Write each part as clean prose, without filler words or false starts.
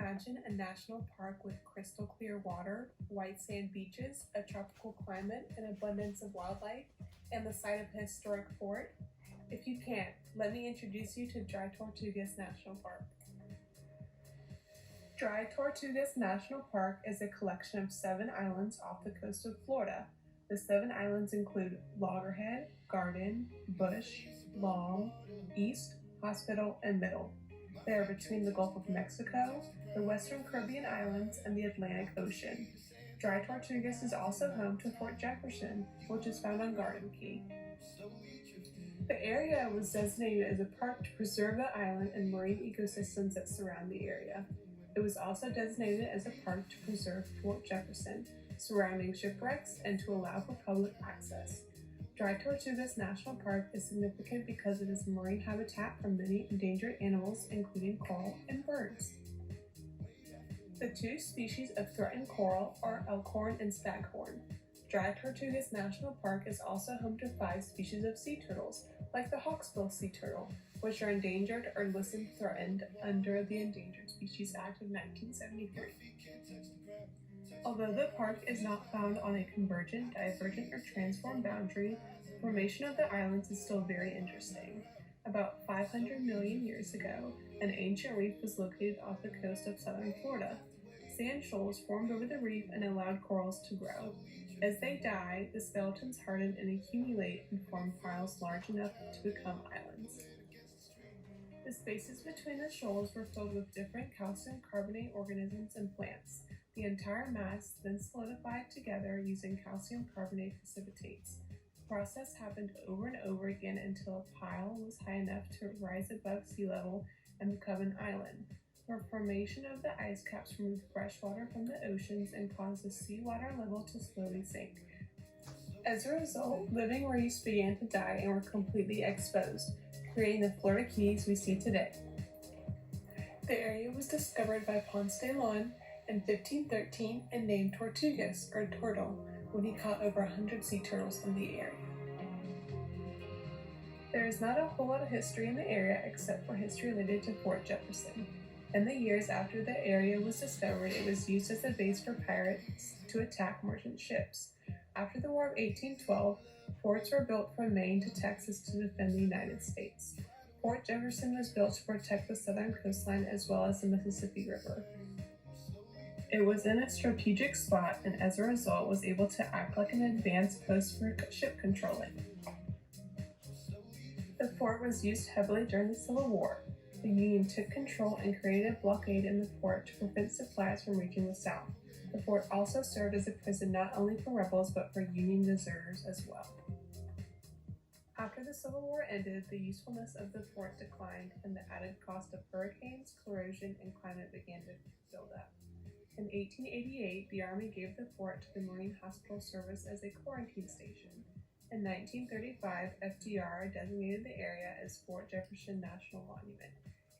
Imagine a national park with crystal clear water, white sand beaches, a tropical climate, an abundance of wildlife, and the site of a historic fort? If you can't, let me introduce you to Dry Tortugas National Park. Dry Tortugas National Park is a collection of 7 islands off the coast of Florida. The 7 islands include Loggerhead, Garden, Bush, Long, East, Hospital, and Middle. They are between the Gulf of Mexico, the Western Caribbean Islands, and the Atlantic Ocean. Dry Tortugas is also home to Fort Jefferson, which is found on Garden Key. The area was designated as a park to preserve the island and marine ecosystems that surround the area. It was also designated as a park to preserve Fort Jefferson, surrounding shipwrecks, and to allow for public access. Dry Tortugas National Park is significant because it is a marine habitat for many endangered animals, including coral and birds. The 2 species of threatened coral are elkhorn and staghorn. Dry Tortugas National Park is also home to 5 species of sea turtles, like the hawksbill sea turtle, which are endangered or listed threatened under the Endangered Species Act of 1973. Although the park is not found on a convergent, divergent, or transform boundary, the formation of the islands is still very interesting. About 500 million years ago, an ancient reef was located off the coast of southern Florida. Sand shoals formed over the reef and allowed corals to grow. As they die, the skeletons harden and accumulate and form piles large enough to become islands. The spaces between the shoals were filled with different calcium carbonate organisms and plants. The entire mass then solidified together using calcium carbonate precipitates. The process happened over and over again until a pile was high enough to rise above sea level and become an island. The formation of the ice caps removed fresh water from the oceans and caused the seawater level to slowly sink. As a result, living reefs began to die and were completely exposed, creating the Florida Keys we see today. The area was discovered by Ponce de Leon in 1513 and named Tortugas, or turtle, when he caught over 100 sea turtles in the area. There is not a whole lot of history in the area except for history related to Fort Jefferson. In the years after the area was discovered, it was used as a base for pirates to attack merchant ships. After the War of 1812, forts were built from Maine to Texas to defend the United States. Fort Jefferson was built to protect the southern coastline as well as the Mississippi River. It was in a strategic spot and as a result was able to act like an advanced post for ship controlling. The fort was used heavily during the Civil War. The Union took control and created a blockade in the fort to prevent supplies from reaching the South. The fort also served as a prison not only for rebels but for Union deserters as well. After the Civil War ended, the usefulness of the fort declined and the added cost of hurricanes, corrosion, and climate began to build up. In 1888, the Army gave the fort to the Marine Hospital Service as a quarantine station. In 1935, FDR designated the area as Fort Jefferson National Monument.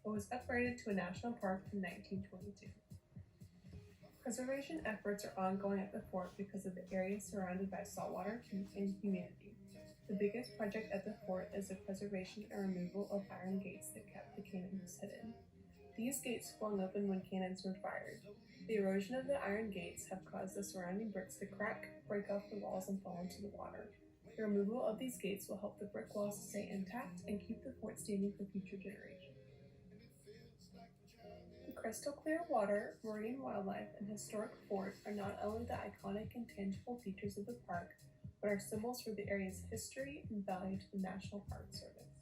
It was upgraded to a national park in 1922. Preservation efforts are ongoing at the fort because of the area surrounded by saltwater, heat, and humidity. The biggest project at the fort is the preservation and removal of iron gates that kept the cannons hidden. These gates flung open when cannons were fired. The erosion of the iron gates have caused the surrounding bricks to crack, break off the walls, and fall into the water. The removal of these gates will help the brick walls stay intact and keep the fort standing for future generations. The crystal clear water, marine wildlife, and historic fort are not only the iconic and tangible features of the park, but are symbols for the area's history and value to the National Park Service.